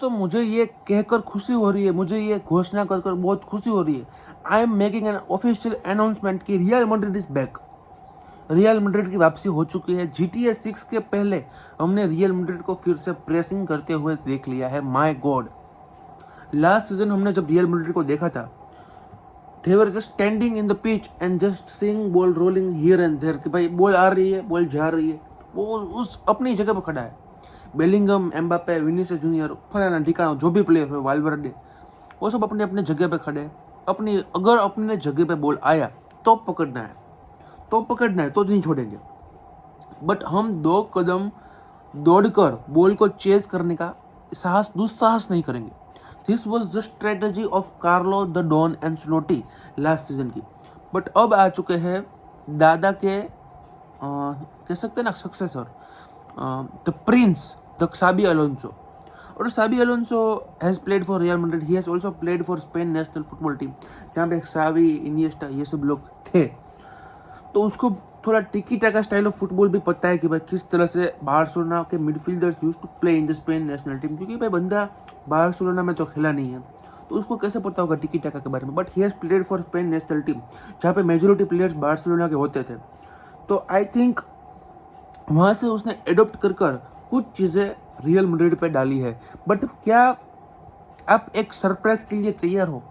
तो मुझे ये कहकर खुशी हो रही है, मुझे ये घोषणा कर कर बहुत खुशी हो रही है। I am making an official announcement कि Real Madrid is back. Real Madrid की वापसी हो चुकी है। GTA 6 के पहले हमने रियल मैड्रिड को फिर से प्रेसिंग करते हुए देख लिया है। माय गॉड, लास्ट सीजन हमने जब रियल मैड्रिड को देखा था, they were just standing in the pitch and just seeing ball rolling here and there कि भाई बॉल आ रही है, बॉल जा रही है, वो उस अपनी जगह पर खड़ा है। बेलिंगम, एम्बापे, विनीसियस जूनियर, फलाना ठिकाना जो भी प्लेयर हो, वाल्वर्डे, वो सब अपने अपने जगह पे खड़े हैं। अपनी अगर अपने जगह पे बॉल आया तो पकड़ना है, तो पकड़ना है, तो नहीं छोड़ेंगे। बट हम 2 कदम दौड़कर बॉल को चेज करने का साहस, दुस्साहस नहीं करेंगे। This was the strategy of Carlo the Don Ancelotti last season की। बट अब आ चुके हैं दादा के कह सकते हैं ना successor, the prince, the Xabi Alonso. और Xabi Alonso has played for Real Madrid, he has also played for Spain national football team, जहाँ पे सावी, इनिएस्टा, ये सब लोग थे। तो उसको थोड़ा टिकी टाका स्टाइल ऑफ फुटबॉल भी पता है कि भाई किस तरह से बार्सिलोना के midfielders used to play in the Spain national team, क्योंकि भाई बंदा बार्सिलोना में तो खेला नहीं है, तो उसको कैसे पता होगा टिकी टाका के बारे में। But he has played for Spain national team, जहाँ पे मेजोरिटी प्लेयर्स बार्सिलोना के होते थे। तो आई थिंक वहाँ से उसने एडोप्ट कर कुछ चीज़ें रियल मैड्रिड पे डाली है। बट क्या आप एक सरप्राइज के लिए तैयार हो?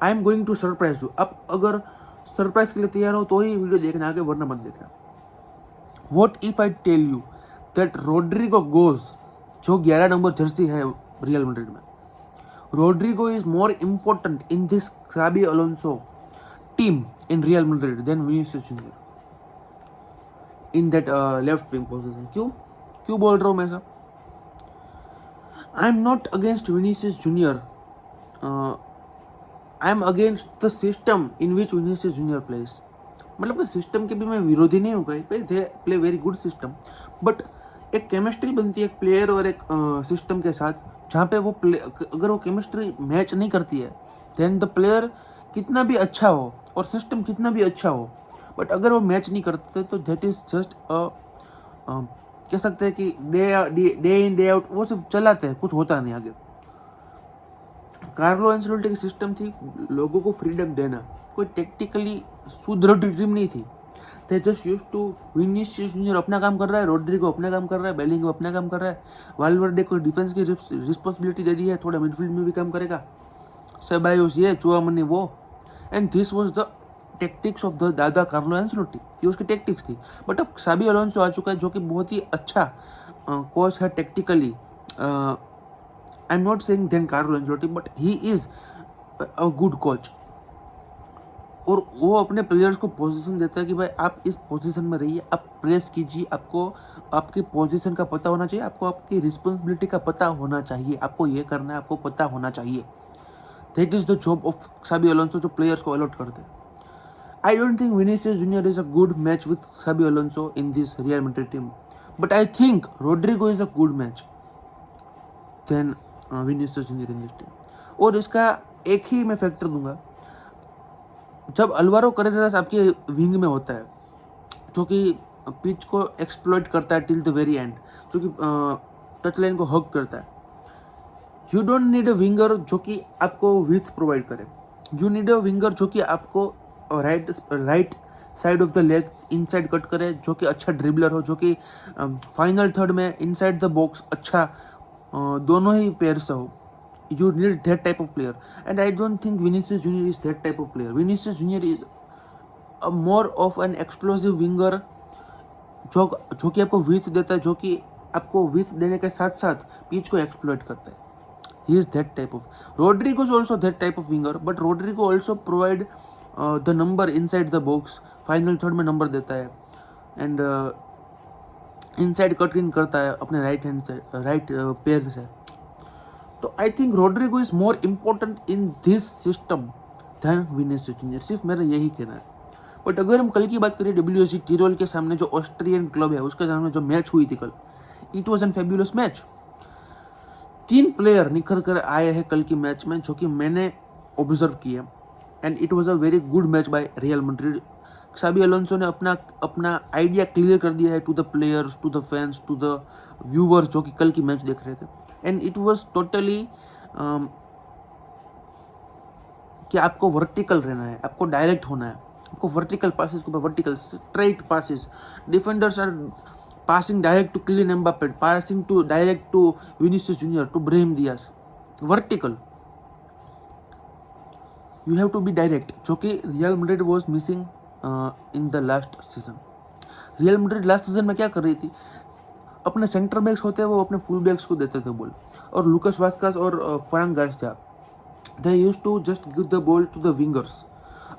I am going to surprise you. आप अगर सरप्राइज के लिए तैयार हो तो ही वीडियो देखना, आगे वरना मत देखना। What if I tell you that Rodrygo goes, जो 11 नंबर जर्सी है रियल मैड्रिड में, Rodrygo is more important in this Xabi Alonso team in Real Madrid than Vinicius Junior in that left wing position. क्यों बोल रहा हूँ मैं ऐसा? I am not against Vinicius Junior, I am against the system in which Vinicius Junior plays. मतलब कि system के भी मैं विरोधी नहीं हूँ, they play very good system, but एक केमिस्ट्री बनती है एक प्लेयर और एक सिस्टम के साथ, जहाँ पे वो अगर वो केमिस्ट्री मैच नहीं करती है, देन द प्लेयर कितना भी अच्छा हो और सिस्टम कितना भी अच्छा हो, बट अगर वो मैच नहीं करते तो दैट इज जस्ट कह सकते हैं कि डे इन डे आउट वो सब चलाते हैं, कुछ होता नहीं आगे। कार्लो एंसेलोटी की सिस्टम थी लोगों को फ्रीडम देना, कोई टेक्टिकली सुदृढ़ टीम नहीं थी। They just used to, Vinicius Junior अपना काम कर रहा है, रोड्रिगो अपना काम कर रहा है, बेलिंगम अपना काम कर रहा है, वाल्वर्डे को डिफेंस की रिस्पॉन्सिबिलिटी दे दी है, थोड़ा मिडफील्ड में भी काम करेगा, सेबायोस ये, चुआमनी वो। And this was the tactics of the दादा कार्लो एंसेलोटी, ये उसकी टेक्टिक्स थी। बट अब साबी अलोंसो आ चुका है जो कि बहुत ही अच्छा कोच है tactically. I am not saying than Carlo Ancelotti, but he is a good coach. और वो अपने प्लेयर्स को पोजीशन देता है कि भाई आप इस पोजीशन में रहिए, आप प्रेस कीजिए, आपको आपकी पोजीशन का पता होना चाहिए, आपको आपकी रिस्पॉन्सिबिलिटी का पता होना चाहिए, आपको ये करना है, आपको पता होना चाहिए। That is the job of Xabi Alonso, जो प्लेयर्स को अलॉट करते हैं। I don't think Vinicius Junior is a good match with Xabi Alonso in this Real Madrid team, but I think Rodrygo is a good match than Vinicius Junior in this team. और इसका एक ही मैं factor दूंगा, जब Alvaro Carreras आपके wing में होता है, जो कि पिच को एक्सप्लॉइट करता है टिल द वेरी एंड, जो कि टच लाइन को हग करता है, you don't need a winger जो कि आपको विथ प्रोवाइड करे। यू नीड अ विंगर जो कि आपको right side of the leg inside cut करे, जो कि अच्छा ड्रिबलर हो, जो कि फाइनल थर्ड में इनसाइड द बॉक्स अच्छा दोनों ही पेयर से हो। You need that type of player, and I don't think Vinicius Junior is that type of player. Vinicius Junior is a more of an explosive winger, जो कि आपको with देता है, जो कि आपको विथ देने के साथ साथ पिच को एक्सप्लॉइट करता है। He is that type of. Rodrigo is also that type of winger, but Rodrigo also provide the number inside the box. Final third में नंबर देता है, and inside कट इन करता है अपने राइट हैंड से, right पैर से। तो I think Rodrygo is more important in this system than Vinicius Junior, सिर्फ मेरा यही कहना है। बट अगर हम कल की बात करें, WSG टिरोल के सामने जो ऑस्ट्रियन क्लब है उसके सामने जो मैच हुई थी कल, it was an fabulous match. 3 player निखर कर आए हैं कल की मैच में, जो कि मैंने ऑब्जर्व किया, and it was a very good match by Real Madrid. Xabi Alonso ने अपना आइडिया क्लियर कर दिया है to the players, to the fans, to the viewers जो कि कल की मैच देख रहे थे। एंड इट वॉज टोटली कि आपको वर्टिकल रहना है, आपको डायरेक्ट होना है, आपको वर्टिकल पासेस के ऊपर vertical straight passes, defenders are passing direct to Kylian Mbappe, passing to direct to Vinicius Junior, to Brahim Diaz, vertical. You have to be direct, जो कि Real Madrid was missing in the last season. Real Madrid last season में क्या कर रही थी, अपने centre backs होते हैं वो अपने फुल बैक्स को देते थे बॉल, और लुकास वास्कास और Farhan Garcia they used to just give the ball to the wingers.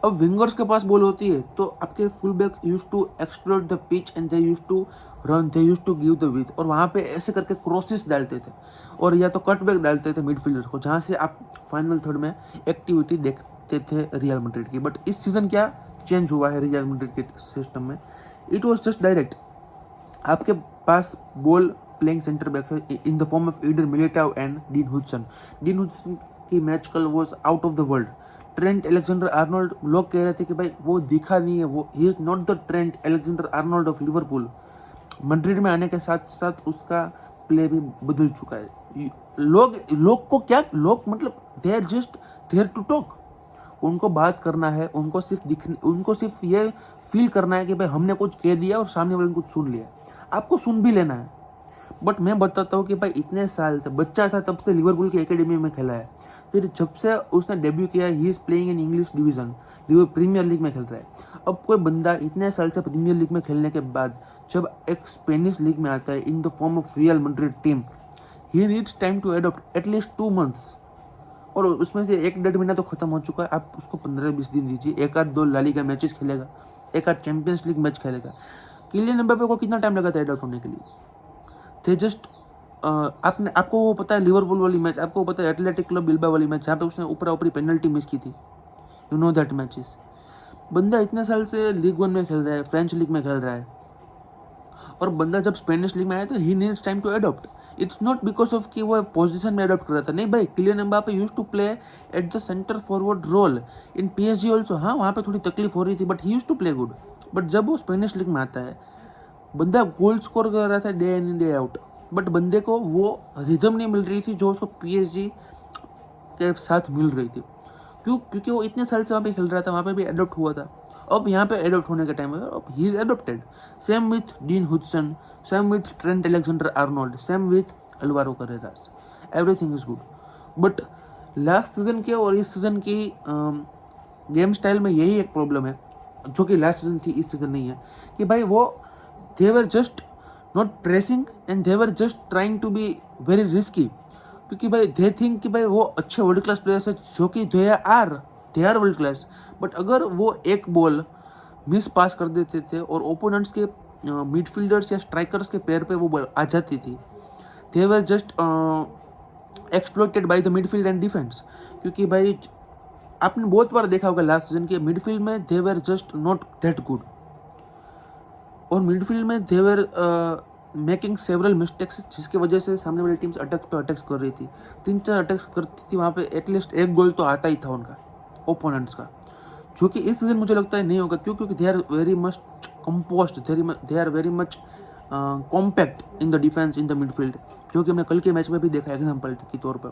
अब विंगर्स के पास बॉल होती है तो आपके full back use to explore the pitch and they use to run, they use to give the width, और वहाँ पे ऐसे करके क्रॉसेस डालते थे और या तो कट बैक डालते थे मिडफील्डर्स को, जहाँ से आप फाइनल थर्ड में एक्टिविटी देखते थे रियल मैड्रिड की. बट इस सीजन क्या चेंज हुआ है रियल मैड्रिड के सिस्टम में, इट वॉज जस्ट डायरेक्ट. आपके पास बॉल प्लेइंग सेंटर बैक है in the form of Idar Militão and dean Hudson. Dean Hudson की मैच कल was out of the world. Trent Alexander Arnold, लोग कह रहे थे कि भाई वो दिखा नहीं है, वो he is not the Trent Alexander Arnold of Liverpool. Madrid में आने के साथ साथ उसका प्ले भी बदल चुका है. लोग को क्या, लोग मतलब they are just there to talk. उनको बात करना है, उनको सिर्फ ये फील करना है कि भाई हमने कुछ कह दिया और सामने वाले ने कुछ सुन लिया. आपको सुन भी लेना है. बट मैं बताता हूँ कि भाई इतने साल से बच्चा था तब से लिवरपूल की एकेडमी में खेला है. फिर जब से उसने डेब्यू किया, he is playing in English division, premier league में खेल रहा है. अब कोई बंदा इतने साल से प्रीमियर लीग में खेलने के बाद जब एक स्पेनिश लीग में आता है in the form of Real Madrid team, he needs time to adapt, at least 2 months. और उसमें से 1-1.5 महीना तो खत्म हो चुका है. आप उसको 15-20 दिन दीजिए, 1-2 ला लीगा मैचेस खेलेगा, 1 चैंपियंस लीग मैच खेलेगा. किलियन एम्बापे को कितना टाइम लगा था एडॉप्ट होने के लिए? थे जस्ट आपको वो पता है लिवरपूल वाली मैच, आपको पता है एथलेटिक क्लब बिल्बा वाली मैच जहाँ पे उसने ऊपरी पेनल्टी मिस की थी, यू नो दैट मैचेस. बंदा इतने साल से लीग 1 में खेल रहा है, फ्रेंच लीग में खेल रहा है, और बंदा जब स्पेनिश लीग में आया तो he needs time to adapt. It's not because of कि वो पोजीशन में एडॉप्ट कर रहा था, नहीं भाई. Kylian Mbappe use to play at the centre forward role in PSG also. हाँ, वहाँ पे थोड़ी तकलीफ हो रही थी, but he use to play good. But जब वो स्पेनिश लीग में आता है, बंदा गोल स्कोर कर रहा था day in day out, but बंदे को वो रिदम नहीं मिल रही थी जो उसको PSG के साथ मिल रही थी. क्योंकि वो इतने साल से वहाँ पे खेल रहा था, वहाँ पे भी एडॉप्ट हुआ था. अब यहाँ पे एडॉप्ट होने का टाइम है, अब he is adopted. Same with dean Hudson, same with Trent Alexander Arnold, same with Alvaro Carreras. Everything is good. But last season के और इस सीजन की गेम स्टाइल में यही एक प्रॉब्लम है, जो कि लास्ट सीजन थी, इस सीजन नहीं है, कि भाई वो they were just not pressing and they were just trying to be very risky. क्योंकि भाई they think कि भाई वो अच्छे वर्ल्ड क्लास प्लेयर्स है, जो कि they are world class. But अगर वो एक बॉल मिस पास कर देते थे और ओपोनेंट्स के मिडफील्डर्स या स्ट्राइकर्स के पैर पे वो बॉल आ जाती थी, they were just exploited by the midfield and defense. क्योंकि भाई आपने बहुत बार देखा होगा लास्ट सीजन के मिडफील्ड में they were just not that good, और मिडफील्ड में दे वर मेकिंग सेवरल मिस्टेक्स, जिसकी वजह से सामने वाली टीम्स अटैक्स कर रही थी. 3-4 अटैक्स करती थी, वहाँ पे एटलीस्ट एक गोल तो आता ही था उनका ओपोनेंट्स का, जो कि इस सीजन मुझे लगता है नहीं होगा. क्योंकि they are very much composed, they are very much compact in the defence, in the midfield, जो कि हमने कल के मैच में भी देखा एग्जाम्पल के तौर पर.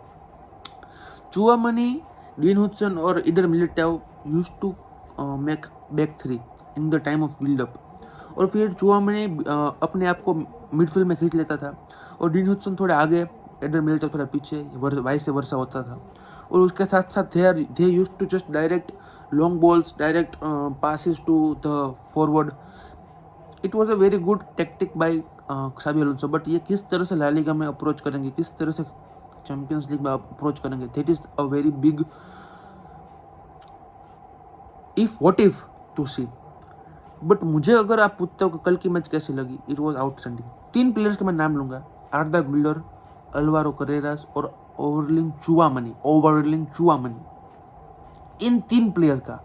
चुआमेनी, डीन हुडसन और Eder Militao use to make back 3 in the time of buildup, और फिर चुआमेनी अपने आप को मिडफील्ड में खींच लेता था, और डीन हुडसन थोड़े आगे, एडर मिलिटाओ थोड़ा पीछे, वाइस वर्सा होता था. और उसके साथ साथ they use to just direct long balls, direct passes to the forward. It was a very good tactic by Xabi Alonso. But ये किस तरह से ला लीगा में अप्रोच करेंगे, किस तरह से चैंपियंस लीग में अप्रोच करेंगे, that is a very big what if to see. But मुझे अगर आप पूछते हो कि कल की मैच कैसी लगी, इट वॉज आउटस्टैंडिंग. 3 प्लेयर्स के मैं नाम लूंगा, आर्दा गुलर, अल्वारो करेरास और ओवरलिंग चुआमेनी. इन 3 प्लेयर का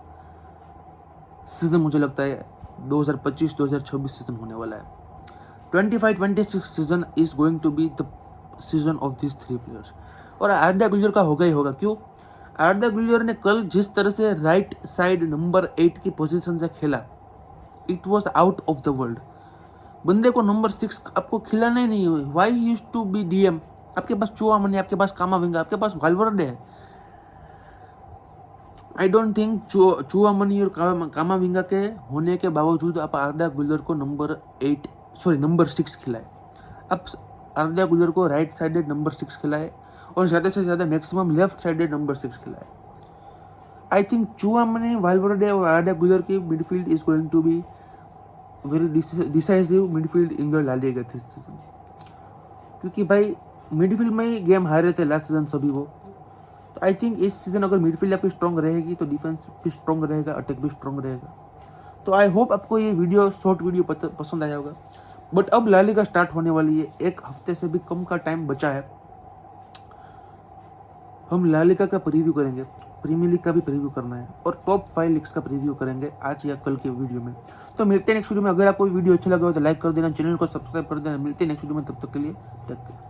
सीजन मुझे लगता है 2025-2026 सीजन होने वाला है. 25-26 season is going to be the season of this 3 players. और आर्दा गुलर का होगा ही होगा. क्यों? आर्दा गुलर ने कल जिस तरह से राइट साइड नंबर 8 की पोजीशन से खेला, it was out of the world. बंदे को नंबर 6 आपको खिलाना ही नहीं हुई. Why use to be DM? आपके पास चुआमेनी, आपके पास कामाविंगा, आपके पास वाल्वर्डे है। आई डोंट थिंक चुआमेनी और कामाविंगा के होने के बावजूद आप आर्दा गुलर को नंबर 6 खिलाए। आप आर्दा गुलर को राइट साइडेड नंबर 6 खिलाए और ज़्यादा से ज़्यादा मैक्सिमम लेफ्ट साइडेड नंबर 6 खिलाए। आई थिंक चुआमेनी, वाल्वर्डे और आर्दा गुलर की midfield is going to be very decisive midfield in the La Liga this season. क्योंकि भाई मिडफील्ड में ही गेम हारे थे लास्ट सीजन सभी वो। तो आई थिंक इस सीजन अगर मिडफील्ड आपकी स्ट्रॉन्ग रहेगी तो डिफेंस भी स्ट्रॉन्ग रहेगा, अटैक भी स्ट्रॉन्ग रहेगा। तो आई होप आपको ये वीडियो, शॉर्ट वीडियो पसंद आया होगा। बट अब ला लीगा स्टार्ट होने वाली है, एक हफ्ते से भी कम का टाइम बचा है। हम ला लीगा का प्रीव्यू करेंगे, प्रीमियर लीग का भी प्रीव्यू करना है और टॉप 5 लीग्स का प्रीव्यू करेंगे आज या कल के वीडियो में। तो मिलते हैं नेक्स्ट वीडियो में। अगर आपको वीडियो अच्छा लगा हो तो लाइक कर देना, चैनल को सब्सक्राइब कर देना। मिलते हैं नेक्स्ट वीडियो में, तब तक के लिए टेक केयर।